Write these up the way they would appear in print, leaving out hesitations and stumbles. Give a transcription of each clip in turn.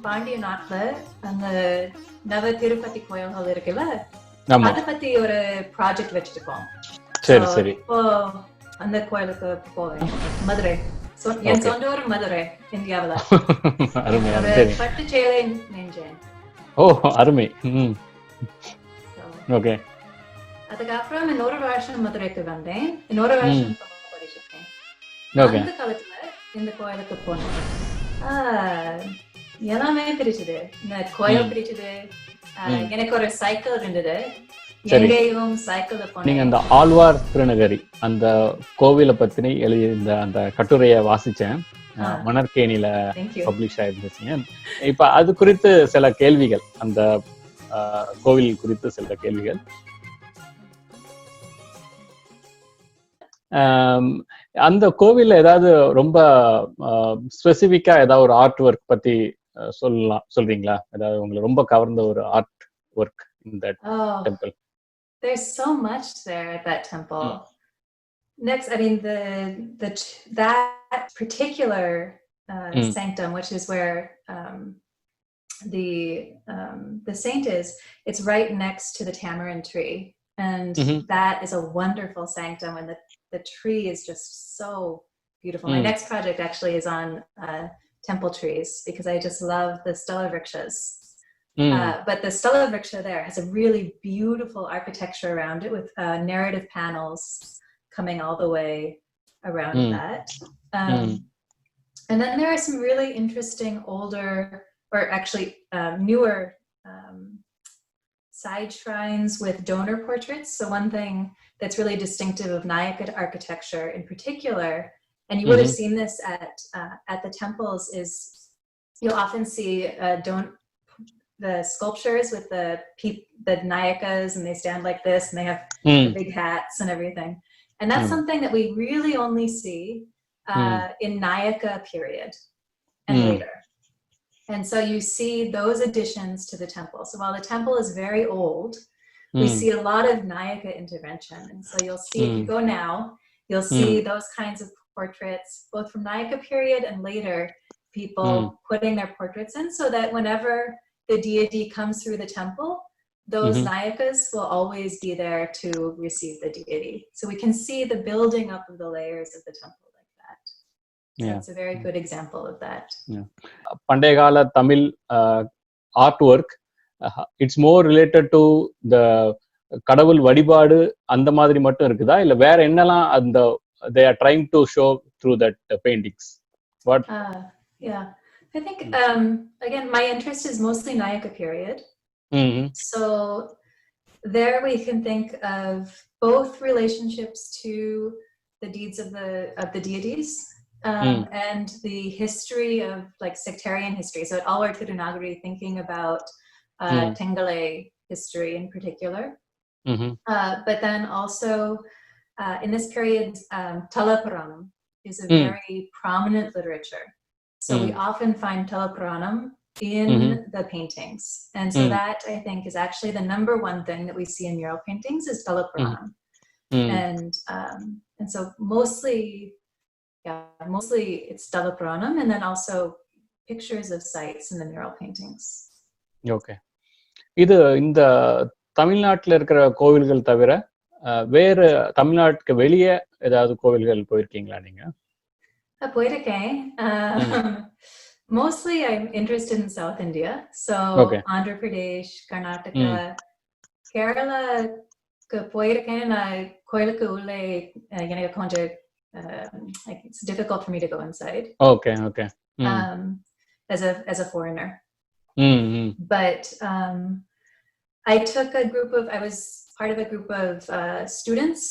பாண்டிய நாட்டுல அந்த நவ திருப்பதி கோயில்கள் இருக்குல்ல, ஆமா. அத பத்தி ஒரு ப்ராஜெக்ட் வச்சிருக்கோம். சரி சரி. இப்போ அந்த கோயிலுக்கு போவேன். மதுரை. என் சொந்த ஊர் மதுரை, இந்தியாவில. அருமை. ஒரு சரி. பட்டு சேலை நெஞ்சேன். ஓ அருமை. ஓகே. அதுக்கப்புறம் இன்னொரு வருஷம் மதுரைக்கு வந்தேன். இன்னொரு வருஷம் படிச்சிருக்கேன். அந்த காலத்துல இந்த கோயிலுக்கு போனேன். எல்லாமே பிடிச்சது. இந்த கோயில் பிடிச்சது. எனக்கு ஒரு சைக்கிள் இருந்தது. எங்கேயும் சைக்கிள் போனேன். நீங்க அந்த ஆழ்வார் திருநகரி அந்த கோவிலை பத்தினி எழுதியிருந்த அந்த கட்டுரையை வாசிச்சேன். மணற்கேணியில பப்ளிஷ் ஆயிருந்துச்சுங்க. இப்ப அது குறித்து சில கேள்விகள், அந்த கோவில் குறித்து சில கேள்விகள். அந்த கோவில்ல ஏதாவது ரொம்ப ஸ்பெசிபிக்கா ஏதாவது ஒரு ஆர்ட் ஒர்க் பத்தி சொல்றீங்களா? ஏதாவது உங்களை ரொம்ப கவர்ந்த ஒரு art work in that temple? There's so much there at that temple. Next, I mean that particular sanctum, which is where the saint is, it's right next to the tamarind tree, and that is a wonderful sanctum, and the tree is just so beautiful. My next project actually is on temple trees, because I just love the stella vrikshas. But the stella vriksha there has a really beautiful architecture around it, with narrative panels coming all the way around that. And then there are some really interesting older, or actually newer side shrines with donor portraits. So one thing that's really distinctive of Nayaka architecture in particular, and you would have seen this at the temples, is you'll often see the sculptures with the Nayakas, and they stand like this, and they have the big hats and everything. And that's something that we really only see in Nayaka period and later. And so you see those additions to the temple. So while the temple is very old, we see a lot of Nayaka intervention. And so you'll see, if you go now, you'll see those kinds of portraits, both from Nayaka period and later, people putting their portraits in, so that whenever the deity comes through the temple, those Nayakas will always be there to receive the deity. So we can see the building up of the layers of the temple like that. So it's a very good example of that. Pandegala Tamil artwork, it's more related to the கடவுள் வழிபாடு அந்த மாதிரி மட்டும் இருக்குதா, இல்ல வேற என்னலாம் அந்த they are trying to show through that paintings? What? Yeah, I think again, my interest is mostly Nayaka period. So there we can think of both relationships to the deeds of the deities and the history of like sectarian history. So at Alvar Tirunagari, thinking about Tengale history in particular. But then also in this period, Talapuranam is a very prominent literature. So we often find Talapuranam in the paintings. And so that, I think, is actually the number one thing that we see in mural paintings is Talapuranam. And so mostly it's Talapuranam, and then also pictures of sites in the mural paintings. Okay. இது இந்த தமிழ்நாட்டில் இருக்கிற கோவில்கள் தவிர வேறு தமிழ்நாட்டுக்கு வெளியே ஏதாவது கோவில்கள் போயிருக்கீங்களா நீங்க? போயிருக்கேன். Mostly I'm interested in South India. So Andhra Pradesh, Karnataka, Kerala போயிருக்கேன். நான் கோயிலுக்கு உள்ளே எனக்கு கொஞ்சம் like it's difficult for me to go inside. Okay. As a foreigner. But I was part of a group of students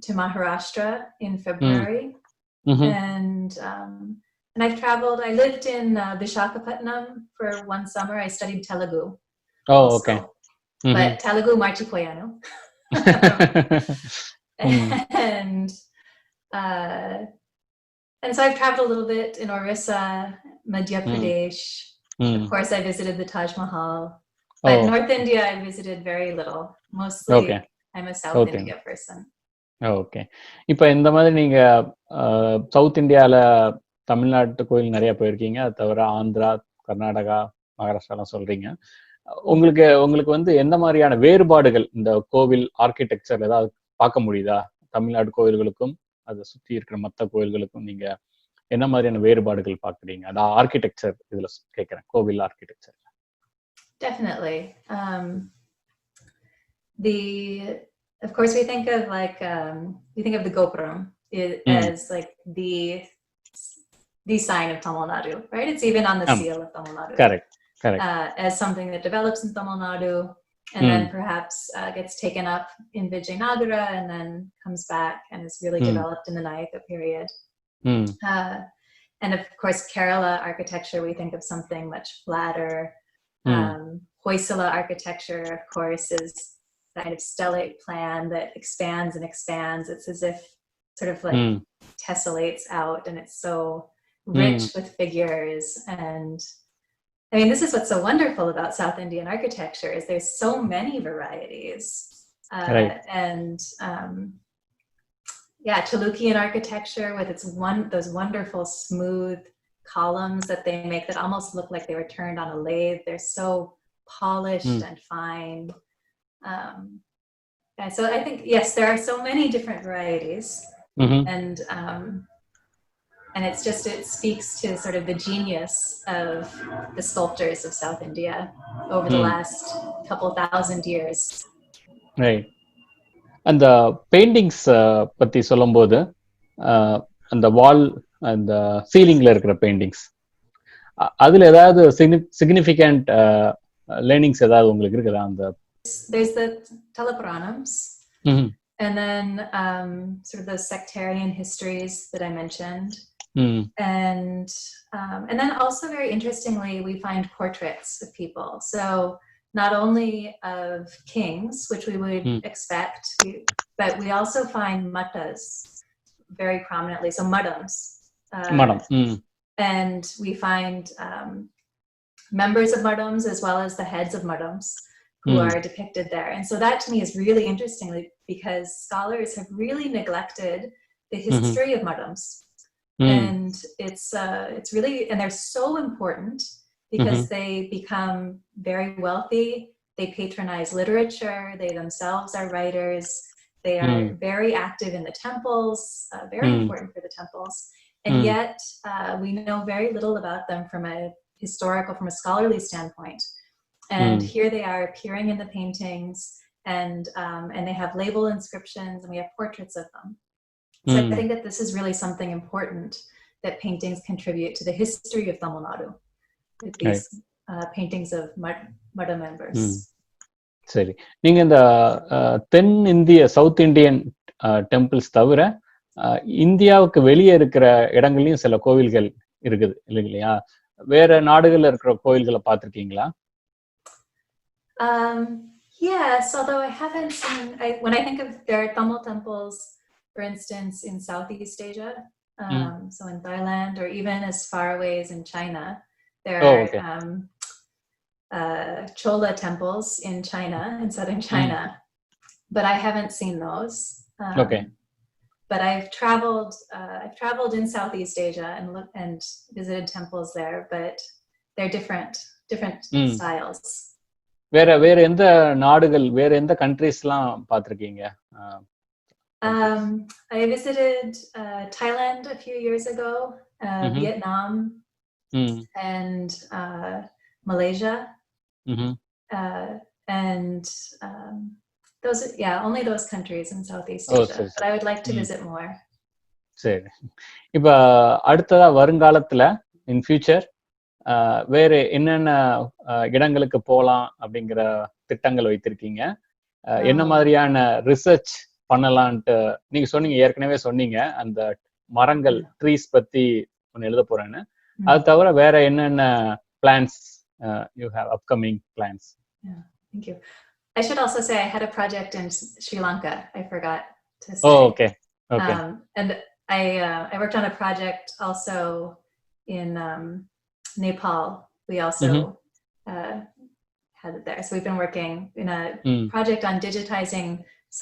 to Maharashtra in February. And I've traveled. I lived in Visakhapatnam for one summer. I studied Telugu. Okay. But Telugu marchipoyanu. And so I've traveled a little bit in Orissa, Madhya Pradesh. Of course, I visited the Taj Mahal. But North India, I visited very little. Mostly, I'm a South India person. Okay. இப்போ இந்த மாதிரி நீங்கள் south இந்தியாவில் தமிழ்நாட்டு கோயில் நிறைய போயிருக்கீங்க, அது தவிர ஆந்திரா, கர்நாடகா, மகாராஷ்டிராலாம் சொல்றீங்க. உங்களுக்கு உங்களுக்கு வந்து எந்த மாதிரியான வேறுபாடுகள் இந்த கோவில் ஆர்கிடெக்சர் ஏதாவது பார்க்க முடியுதா? தமிழ்நாடு கோயில்களுக்கும் அதை சுத்தி இருக்கிற மற்ற கோயில்களுக்கும் நீங்க என்ன மாதிரியான வேறுபாடுகள் பார்க்குறீங்க? அதான் ஆர்கிடெக்சர் இதுல கேட்கிறேன், கோவில் architecture. Definitely. Of course, we think of the Gopuram as like the sign of Tamilnadu, right? It's even on the seal of Tamilnadu. Correct. As something that develops in Tamilnadu and then perhaps gets taken up in Vijayanagara and then comes back and is really developed in the Nayaka period. And of course, Kerala architecture, we think of something much flatter. Hoysala architecture, of course, is kind of stellate plan that expands and expands. It's as if sort of like tessellates out, and it's so rich with figures. And I mean, this is what's so wonderful about South Indian architecture is there's so many varieties. Right. And Chalukyan architecture with those wonderful smooth columns that they make that almost look like they were turned on a lathe. They're so polished and fine. And so I think, yes, there are so many different varieties. And it speaks to sort of the genius of the sculptors of South India over the last couple thousand years. Right. அந்த paintings பத்தி சொல்லும்போது அந்த வால் அந்த சீலிங்ல இருக்கிற paintings, அதுல ஏதாவது significant learnings ஏதாவது உங்களுக்கு இருக்குதா? அந்த there's the Talapuranams, and then sort of those sectarian histories that I mentioned, and then also very interestingly we find portraits of people. So not only of kings, which we would expect, but we also find mattas very prominently. So madams. And we find members of madams as well as the heads of madams who are depicted there. And so that to me is really interesting because scholars have really neglected the history of madams. And it's really, and they're so important because they become very wealthy, they patronize literature, they themselves are writers, they are very active in the temples, very important for the temples. And yet we know very little about them from a scholarly standpoint. And here they are appearing in the paintings, and they have label inscriptions, and we have portraits of them. So I think that this is really something important that paintings contribute to the history of Tamilnadu, with these paintings of Mada members. சரி, நீங்க இந்த தென் இந்திய south Indian temples தவிர இந்தியாவுக்கு வெளியே இருக்கிற இடங்கள்லயும் சில கோவில்கள் இருக்குது இல்லைங்களா? வேற நாடுகள்ல இருக்கிற கோயில்களை பார்த்திருக்கீங்களா? Yes, although I haven't seen, when I think of, there are Tamil temples, for instance, in Southeast Asia, so in Thailand, or even as far away as in China. There are Chola temples in China, in southern China, but I haven't seen those. But I've traveled in Southeast Asia and visited temples there, but they're different styles. வேற எந்த நாடுகள், வேற எந்த கண்ட்ரீஸ்லாம் பார்த்திருக்கீங்க? I visited Thailand a few years ago, Vietnam, and Malaysia, and those, only those countries in Southeast Asia. But I would like to visit more. சரி, இப்ப அடுத்ததா வருங்காலத்துல in future வேற என்னென்ன இடங்களுக்கு போலாம் அப்படிங்கிற திட்டங்கள் வைத்திருக்கீங்க? என்ன மாதிரியான ரிசர்ச் பண்ணலான்ட்டு நீங்க சொன்னீங்க, ஏற்கனவே சொன்னீங்க அந்த மரங்கள் ட்ரீஸ் பத்தி ஒன்னு எழுத போறேன்னு. அது தவிர வேற என்னென்ன plans you have, upcoming plans? Thank you. I should also say I had a project in Sri Lanka. I forgot to say. Okay. And I worked on a project also in Nepal. We also had it there. So we've been working in a project on digitizing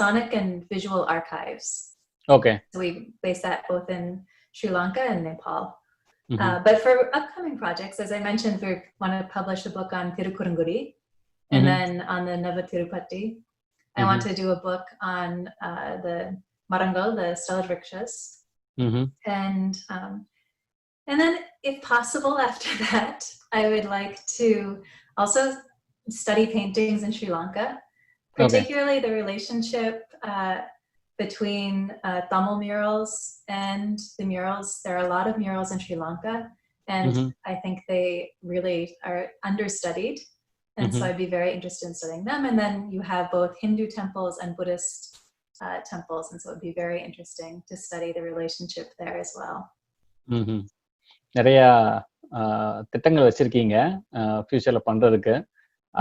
sonic and visual archives. Okay. So we based that both in Sri Lanka and Nepal. But for upcoming projects, as I mentioned, we want to publish a book on Tirukurungudi, and then on the Nava Tirupati. I want to do a book on the Marangal, the stellar vrikshas. And then, if possible, after that, I would like to also study paintings in Sri Lanka, particularly the relationship between Tamil murals and the murals. There are a lot of murals in Sri Lanka, and I think they really are understudied. And so I'd be very interested in studying them. And then you have both Hindu temples and Buddhist temples, and so it'd be very interesting to study the relationship there as well. நிறைய திட்டங்கள் வச்சிருக்கீங்க ஃபியூச்சர்ல பண்றதுக்கு.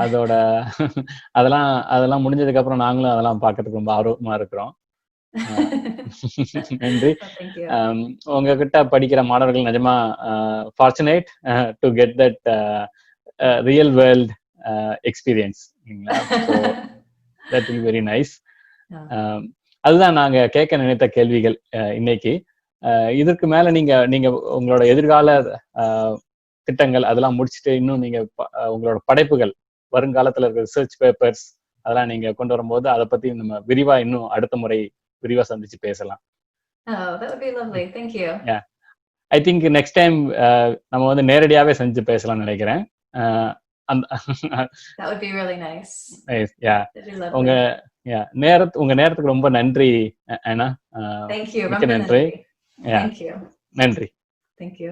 அதோட அதெல்லாம் முடிஞ்சதுக்கு அப்புறம் நாங்களும் அதெல்லாம் பார்க்கறதுக்கு ரொம்ப ஆர்வமா இருக்கிறோம். நன்றி. உங்ககிட்ட படிக்கிற மாணவர்கள் நிஜமா fortunate to get that real world experience. That will very nice. அதுதான் நாங்க கேட்க நினைத்த கேள்விகள் இன்னைக்கு. இதற்கு மேல நீங்க உங்களோட எதிர்கால திட்டங்கள் அதெல்லாம் முடிச்சுட்டு இன்னும் நீங்க உங்களோட படைப்புகள் வருங்காலத்துல இருக்கிற ரிசர்ச் பேப்பர்ஸ் அதெல்லாம் நீங்க கொண்டு வரும்போது அதை பத்தி நம்ம விரிவா இன்னும் அடுத்த முறை விரிவா சந்திச்சு பேசலாம். That would be lovely. Thank you. Yeah. I think next time நம்ம வந்து நேரடியாவே செஞ்சு பேசலாம்னு நினைக்கிறேன். That would be really nice. Nice. Yeah. உங்க நேரத்துக்கு ரொம்ப நன்றி அண்ணா. Thank you. நன்றி. Thank you. நன்றி. Thank you.